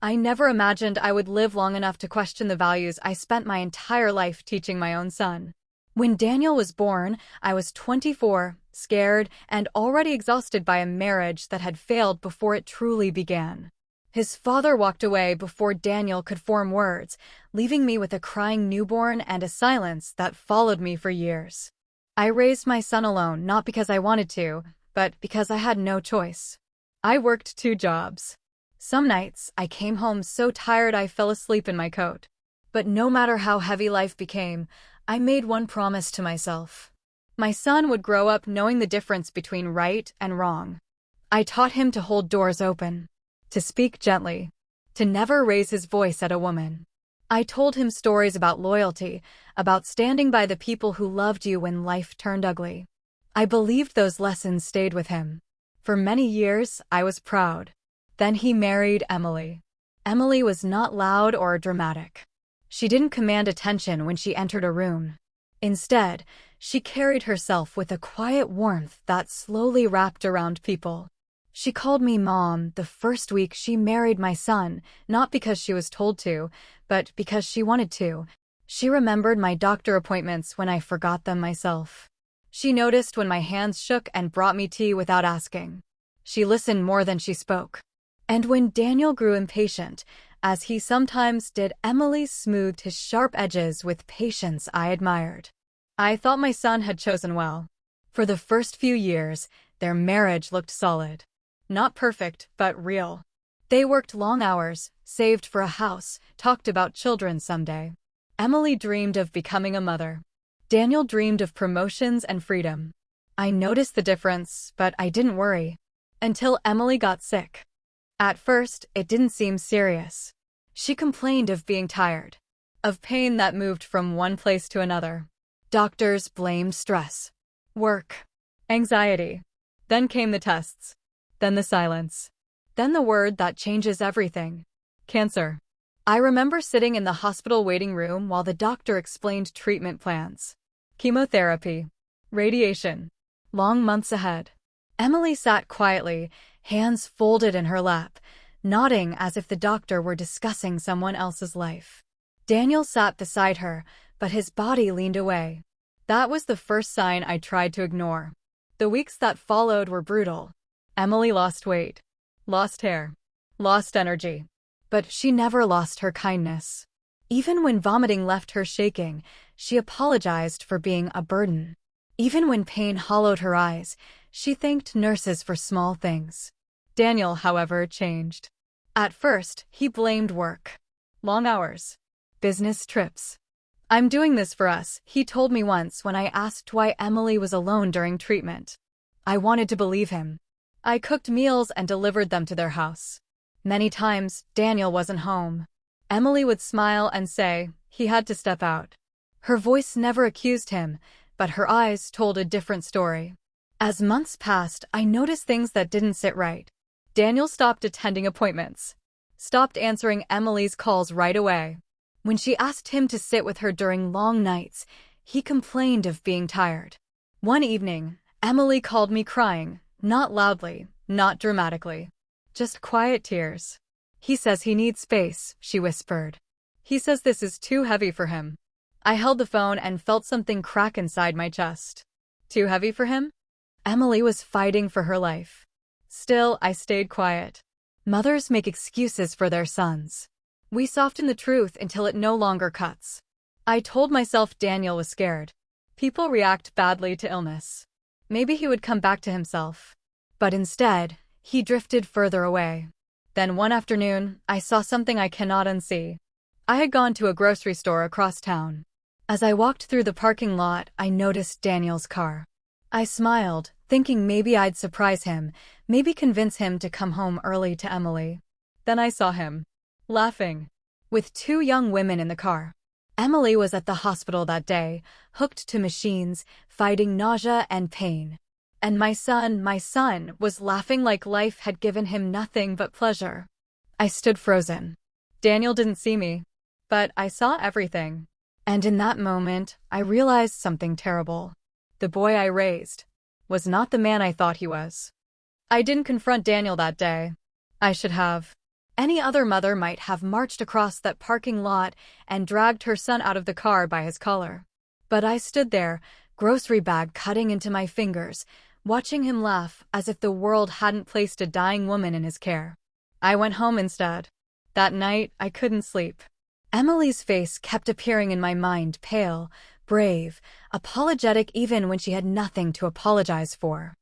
I never imagined I would live long enough to question the values I spent my entire life teaching my own son. When Daniel was born, I was 24, scared, and already exhausted by a marriage that had failed before it truly began. His father walked away before Daniel could form words, leaving me with a crying newborn and a silence that followed me for years. I raised my son alone, not because I wanted to, but because I had no choice. I worked 2 jobs. Some nights, I came home so tired I fell asleep in my coat. But no matter how heavy life became, I made one promise to myself. My son would grow up knowing the difference between right and wrong. I taught him to hold doors open, to speak gently, to never raise his voice at a woman. I told him stories about loyalty, about standing by the people who loved you when life turned ugly. I believed those lessons stayed with him. For many years, I was proud. Then he married Emily. Emily was not loud or dramatic. She didn't command attention when she entered a room. Instead, she carried herself with a quiet warmth that slowly wrapped around people. She called me Mom the first week she married my son, not because she was told to, but because she wanted to. She remembered my doctor appointments when I forgot them myself. She noticed when my hands shook and brought me tea without asking. She listened more than she spoke. And when Daniel grew impatient, as he sometimes did, Emily smoothed his sharp edges with patience I admired. I thought my son had chosen well. For the first few years, their marriage looked solid. Not perfect, but real. They worked long hours, saved for a house, talked about children someday. Emily dreamed of becoming a mother. Daniel dreamed of promotions and freedom. I noticed the difference, but I didn't worry. Until Emily got sick. At first, it didn't seem serious. She complained of being tired, of pain that moved from one place to another. Doctors blamed stress, work, anxiety. Then came the tests. Then the silence. Then the word that changes everything. Cancer. I remember sitting in the hospital waiting room while the doctor explained treatment plans. Chemotherapy. Radiation. Long months ahead. Emily sat quietly, hands folded in her lap, nodding as if the doctor were discussing someone else's life. Daniel sat beside her, but his body leaned away. That was the first sign I tried to ignore. The weeks that followed were brutal. Emily lost weight, lost hair, lost energy. But she never lost her kindness. Even when vomiting left her shaking, she apologized for being a burden. Even when pain hollowed her eyes, she thanked nurses for small things. Daniel, however, changed. At first, he blamed work. Long hours. Business trips. "I'm doing this for us," he told me once when I asked why Emily was alone during treatment. I wanted to believe him. I cooked meals and delivered them to their house. Many times, Daniel wasn't home. Emily would smile and say he had to step out. Her voice never accused him, but her eyes told a different story. As months passed, I noticed things that didn't sit right. Daniel stopped attending appointments, stopped answering Emily's calls right away. When she asked him to sit with her during long nights, he complained of being tired. One evening, Emily called me crying, not loudly, not dramatically, just quiet tears. "He says he needs space," she whispered. "He says this is too heavy for him." I held the phone and felt something crack inside my chest. Too heavy for him? Emily was fighting for her life. Still, I stayed quiet. Mothers make excuses for their sons. We soften the truth until it no longer cuts. I told myself Daniel was scared. People react badly to illness. Maybe he would come back to himself. But instead, he drifted further away. Then one afternoon, I saw something I cannot unsee. I had gone to a grocery store across town. As I walked through the parking lot, I noticed Daniel's car. I smiled, thinking maybe I'd surprise him, maybe convince him to come home early to Emily. Then I saw him, laughing, with 2 young women in the car. Emily was at the hospital that day, hooked to machines, fighting nausea and pain. And my son was laughing like life had given him nothing but pleasure. I stood frozen. Daniel didn't see me, but I saw everything. And in that moment, I realized something terrible. The boy I raised was not the man I thought he was. I didn't confront Daniel that day. I should have. Any other mother might have marched across that parking lot and dragged her son out of the car by his collar. But I stood there, grocery bag cutting into my fingers, watching him laugh as if the world hadn't placed a dying woman in his care. I went home instead. That night, I couldn't sleep. Emily's face kept appearing in my mind, pale, brave, apologetic even when she had nothing to apologize for.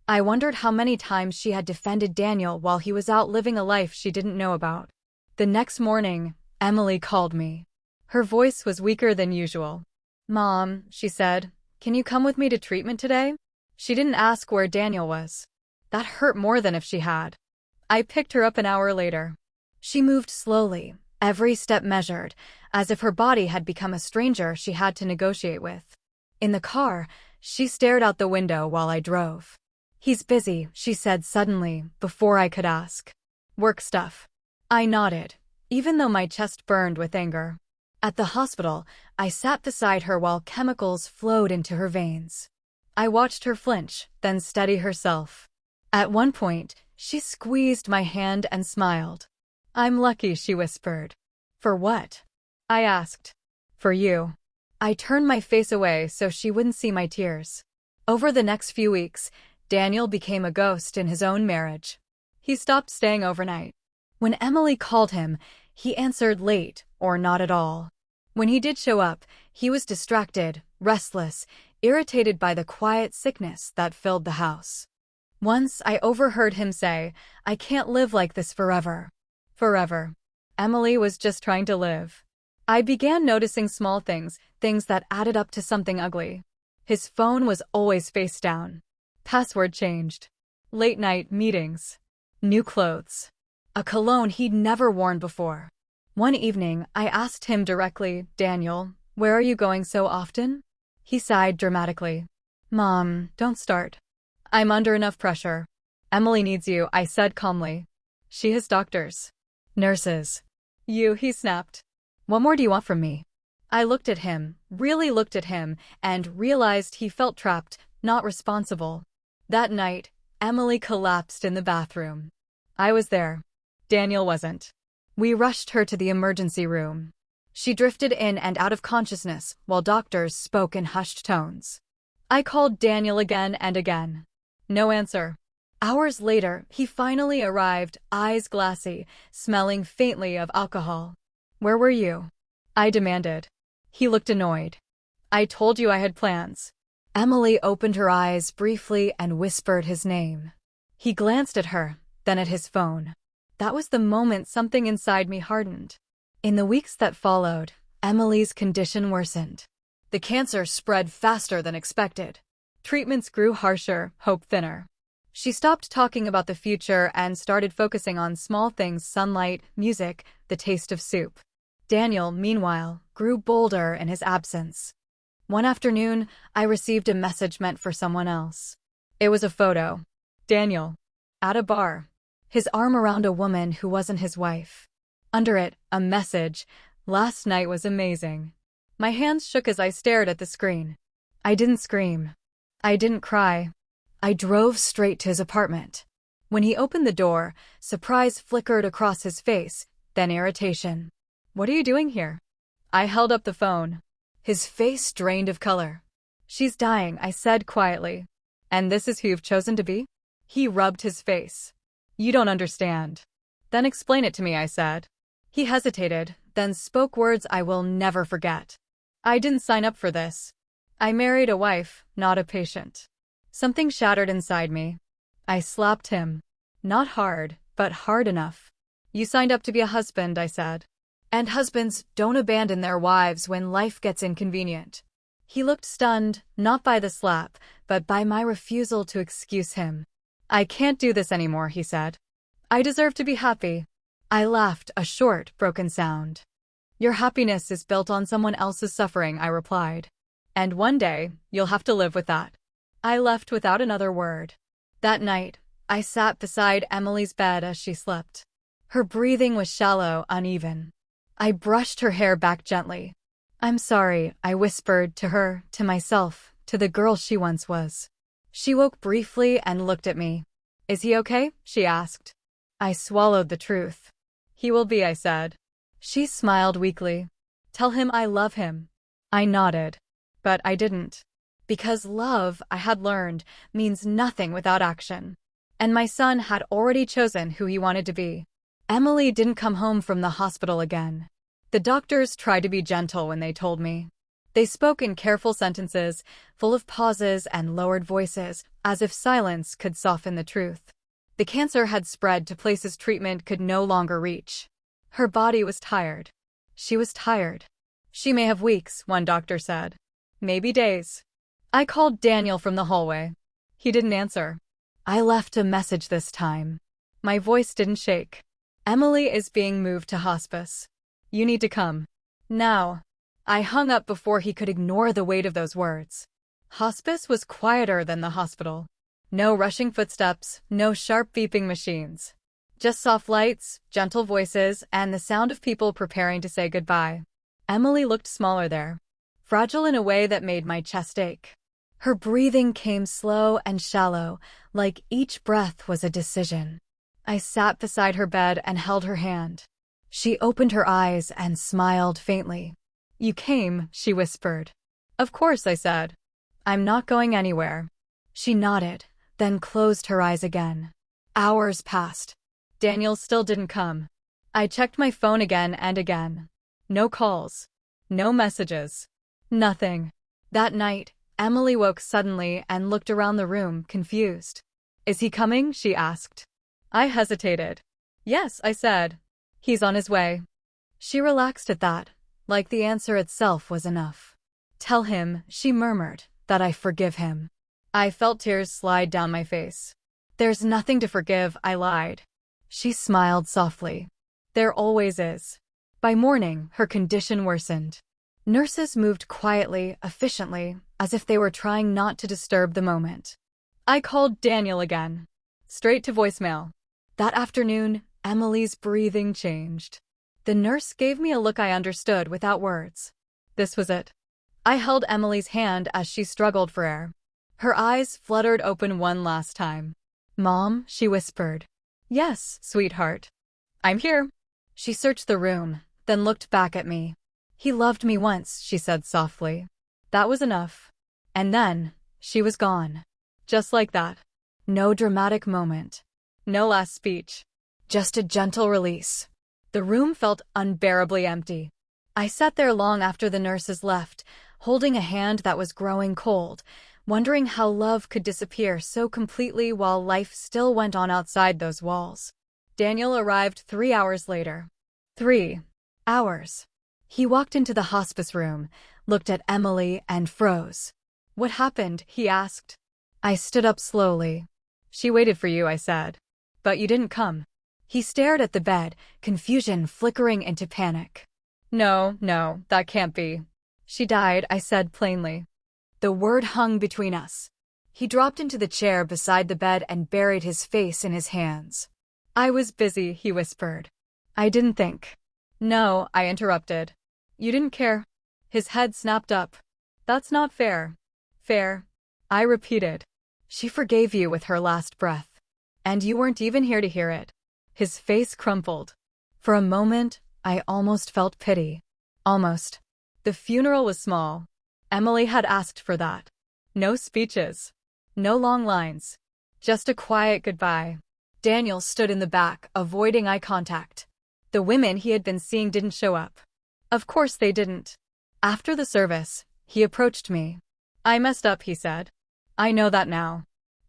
I wondered how many times she had defended Daniel while he was out living a life she didn't know about. The next morning, Emily called me. Her voice was weaker than usual. "Mom," she said, "can you come with me to treatment today?" She didn't ask where Daniel was. That hurt more than if she had. I picked her up an hour later. She moved slowly, every step measured, as if her body had become a stranger she had to negotiate with. In the car, she stared out the window while I drove. "He's busy," she said suddenly, before I could ask. "Work stuff." I nodded, even though my chest burned with anger. At the hospital, I sat beside her while chemicals flowed into her veins. I watched her flinch, then steady herself. At one point, she squeezed my hand and smiled. "I'm lucky," she whispered. "For what?" I asked. "For you." I turned my face away so she wouldn't see my tears. Over the next few weeks, Daniel became a ghost in his own marriage. He stopped staying overnight. When Emily called him, he answered late or not at all. When he did show up, he was distracted, restless, irritated by the quiet sickness that filled the house. Once I overheard him say, "I can't live like this forever." Forever. Emily was just trying to live. I began noticing small things, things that added up to something ugly. His phone was always face down. Password changed. Late night meetings. New clothes. A cologne he'd never worn before. One evening, I asked him directly, "Daniel, where are you going so often?" He sighed dramatically. "Mom, don't start. I'm under enough pressure." "Emily needs you," I said calmly. "She has doctors. Nurses. You," he snapped. "What more do you want from me?" I looked at him, really looked at him, and realized he felt trapped, not responsible. That night, Emily collapsed in the bathroom. I was there. Daniel wasn't. We rushed her to the emergency room. She drifted in and out of consciousness while doctors spoke in hushed tones. I called Daniel again and again. No answer. Hours later, he finally arrived, eyes glassy, smelling faintly of alcohol. "Where were you?" I demanded. He looked annoyed. "I told you I had plans." Emily opened her eyes briefly and whispered his name. He glanced at her, then at his phone. That was the moment something inside me hardened. In the weeks that followed, Emily's condition worsened. The cancer spread faster than expected. Treatments grew harsher, hope thinner. She stopped talking about the future and started focusing on small things: sunlight, music, the taste of soup. Daniel, meanwhile, grew bolder in his absence. One afternoon, I received a message meant for someone else. It was a photo. Daniel. At a bar. His arm around a woman who wasn't his wife. Under it, a message: "Last night was amazing." My hands shook as I stared at the screen. I didn't scream. I didn't cry. I drove straight to his apartment. When he opened the door, surprise flickered across his face, then irritation. "What are you doing here?" I held up the phone. His face drained of color. "She's dying," I said quietly. "And this is who you've chosen to be?" He rubbed his face. "You don't understand." "Then explain it to me," I said. He hesitated, then spoke words I will never forget. "I didn't sign up for this. I married a wife, not a patient." Something shattered inside me. I slapped him. Not hard, but hard enough. "You signed up to be a husband," I said. "And husbands don't abandon their wives when life gets inconvenient." He looked stunned, not by the slap, but by my refusal to excuse him. "I can't do this anymore," he said. "I deserve to be happy." I laughed, a short, broken sound. "Your happiness is built on someone else's suffering," I replied. "And one day, you'll have to live with that." I left without another word. That night, I sat beside Emily's bed as she slept. Her breathing was shallow, uneven. I brushed her hair back gently. "I'm sorry," I whispered to her, to myself, to the girl she once was. She woke briefly and looked at me. "Is he okay?" she asked. I swallowed the truth. He will be, I said. She smiled weakly. Tell him I love him. I nodded. But I didn't. Because love, I had learned, means nothing without action. And my son had already chosen who he wanted to be. Emily didn't come home from the hospital again. The doctors tried to be gentle when they told me. They spoke in careful sentences, full of pauses and lowered voices, as if silence could soften the truth. The cancer had spread to places treatment could no longer reach. Her body was tired. She was tired. She may have weeks, one doctor said. Maybe days. I called Daniel from the hallway. He didn't answer. I left a message this time. My voice didn't shake. Emily is being moved to hospice. You need to come. Now. I hung up before he could ignore the weight of those words. Hospice was quieter than the hospital. No rushing footsteps, no sharp beeping machines. Just soft lights, gentle voices, and the sound of people preparing to say goodbye. Emily looked smaller there, fragile in a way that made my chest ache. Her breathing came slow and shallow, like each breath was a decision. I sat beside her bed and held her hand. She opened her eyes and smiled faintly. You came, she whispered. Of course, I said. I'm not going anywhere. She nodded, then closed her eyes again. Hours passed. Daniel still didn't come. I checked my phone again and again. No calls. No messages. Nothing. That night, Emily woke suddenly and looked around the room, confused. Is he coming? She asked. I hesitated. Yes, I said. He's on his way. She relaxed at that, like the answer itself was enough. Tell him, she murmured, that I forgive him. I felt tears slide down my face. There's nothing to forgive, I lied. She smiled softly. There always is. By morning, her condition worsened. Nurses moved quietly, efficiently, as if they were trying not to disturb the moment. I called Daniel again. Straight to voicemail. That afternoon, Emily's breathing changed. The nurse gave me a look I understood without words. This was it. I held Emily's hand as she struggled for air. Her eyes fluttered open one last time. Mom, she whispered. Yes, sweetheart. I'm here. She searched the room, then looked back at me. He loved me once, she said softly. That was enough. And then, she was gone. Just like that. No dramatic moment. No last speech. Just a gentle release. The room felt unbearably empty. I sat there long after the nurses left, holding a hand that was growing cold, wondering how love could disappear so completely while life still went on outside those walls. Daniel arrived 3 hours later. 3 hours. He walked into the hospice room, looked at Emily, and froze. What happened? He asked. I stood up slowly. She waited for you, I said. But you didn't come. He stared at the bed, confusion flickering into panic. No, that can't be. She died, I said plainly. The word hung between us. He dropped into the chair beside the bed and buried his face in his hands. I was busy, he whispered. I didn't think. No, I interrupted. You didn't care. His head snapped up. That's not fair. Fair. I repeated. She forgave you with her last breath. And you weren't even here to hear it. His face crumpled. For a moment, I almost felt pity. Almost. The funeral was small. Emily had asked for that. No speeches. No long lines. Just a quiet goodbye. Daniel stood in the back, avoiding eye contact. The women he had been seeing didn't show up. Of course they didn't. After the service, he approached me. I messed up, he said. I know that now.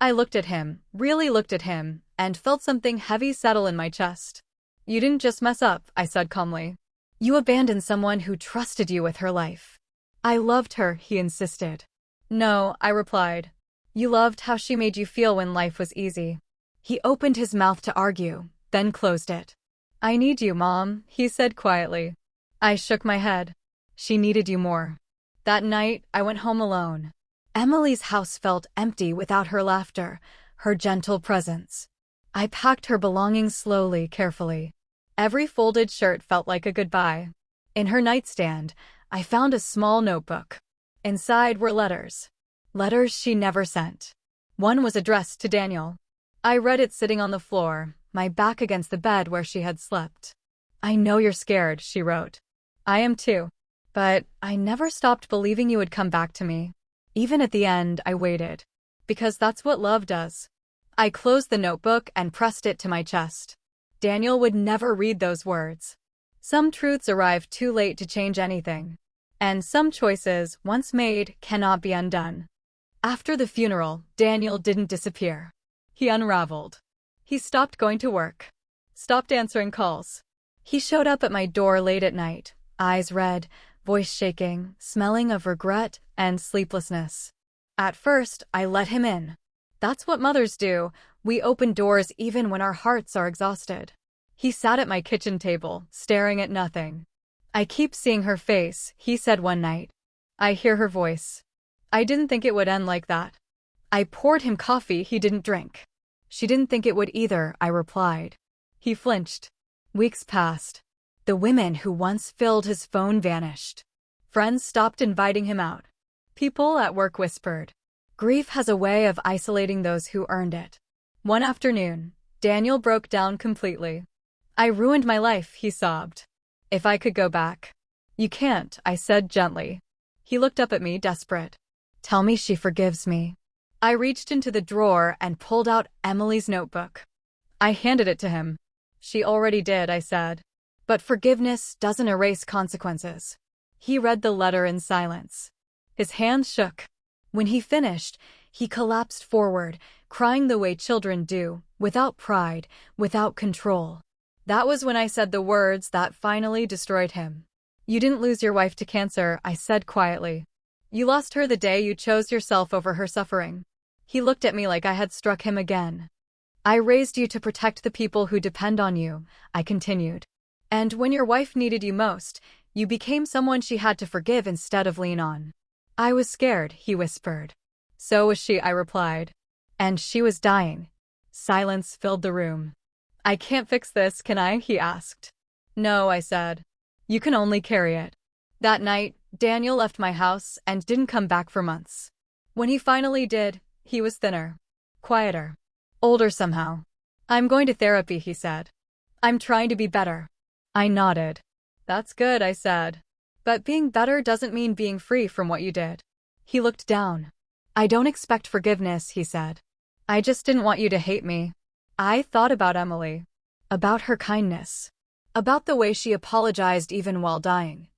I looked at him, really looked at him, and felt something heavy settle in my chest. You didn't just mess up, I said calmly. You abandoned someone who trusted you with her life. I loved her, he insisted. No, I replied. You loved how she made you feel when life was easy. He opened his mouth to argue, then closed it. I need you, Mom, he said quietly. I shook my head. She needed you more. That night, I went home alone. Emily's house felt empty without her laughter, her gentle presence. I packed her belongings slowly, carefully. Every folded shirt felt like a goodbye. In her nightstand, I found a small notebook. Inside were letters. Letters she never sent. One was addressed to Daniel. I read it sitting on the floor, my back against the bed where she had slept. I know you're scared, she wrote. I am too. But I never stopped believing you would come back to me. Even at the end, I waited. Because that's what love does. I closed the notebook and pressed it to my chest. Daniel would never read those words. Some truths arrive too late to change anything. And some choices, once made, cannot be undone. After the funeral, Daniel didn't disappear. He unraveled. He stopped going to work. Stopped answering calls. He showed up at my door late at night, eyes red, voice shaking, smelling of regret and sleeplessness. At first, I let him in. That's what mothers do. We open doors even when our hearts are exhausted. He sat at my kitchen table, staring at nothing. I keep seeing her face, he said one night. I hear her voice. I didn't think it would end like that. I poured him coffee he didn't drink. She didn't think it would either, I replied. He flinched. Weeks passed. The women who once filled his phone vanished. Friends stopped inviting him out. People at work whispered. Grief has a way of isolating those who earned it. One afternoon, Daniel broke down completely. I ruined my life, he sobbed. If I could go back. You can't, I said gently. He looked up at me, desperate. Tell me she forgives me. I reached into the drawer and pulled out Emily's notebook. I handed it to him. She already did, I said. But forgiveness doesn't erase consequences. He read the letter in silence. His hands shook. When he finished, he collapsed forward, crying the way children do, without pride, without control. That was when I said the words that finally destroyed him. You didn't lose your wife to cancer, I said quietly. You lost her the day you chose yourself over her suffering. He looked at me like I had struck him again. I raised you to protect the people who depend on you, I continued. And when your wife needed you most, you became someone she had to forgive instead of lean on. I was scared, he whispered. So was she, I replied. And she was dying. Silence filled the room. I can't fix this, can I? He asked. No, I said. You can only carry it. That night, Daniel left my house and didn't come back for months. When he finally did, he was thinner, quieter, older somehow. I'm going to therapy, he said. I'm trying to be better. I nodded. That's good, I said. But being better doesn't mean being free from what you did. He looked down. I don't expect forgiveness, he said. I just didn't want you to hate me. I thought about Emily. About her kindness. About the way she apologized even while dying.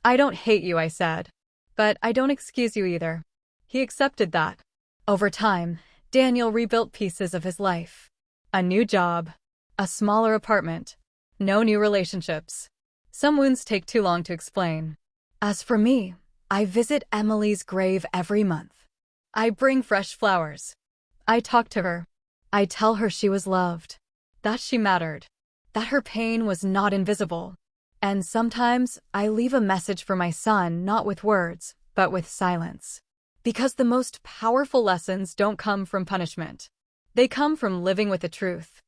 I don't hate you, I said. But I don't excuse you either. He accepted that. Over time, Daniel rebuilt pieces of his life. A new job. A smaller apartment. No new relationships. Some wounds take too long to explain. As for me, I visit Emily's grave every month. I bring fresh flowers. I talk to her. I tell her she was loved. That she mattered. That her pain was not invisible. And sometimes I leave a message for my son, not with words, but with silence. Because the most powerful lessons don't come from punishment. They come from living with the truth.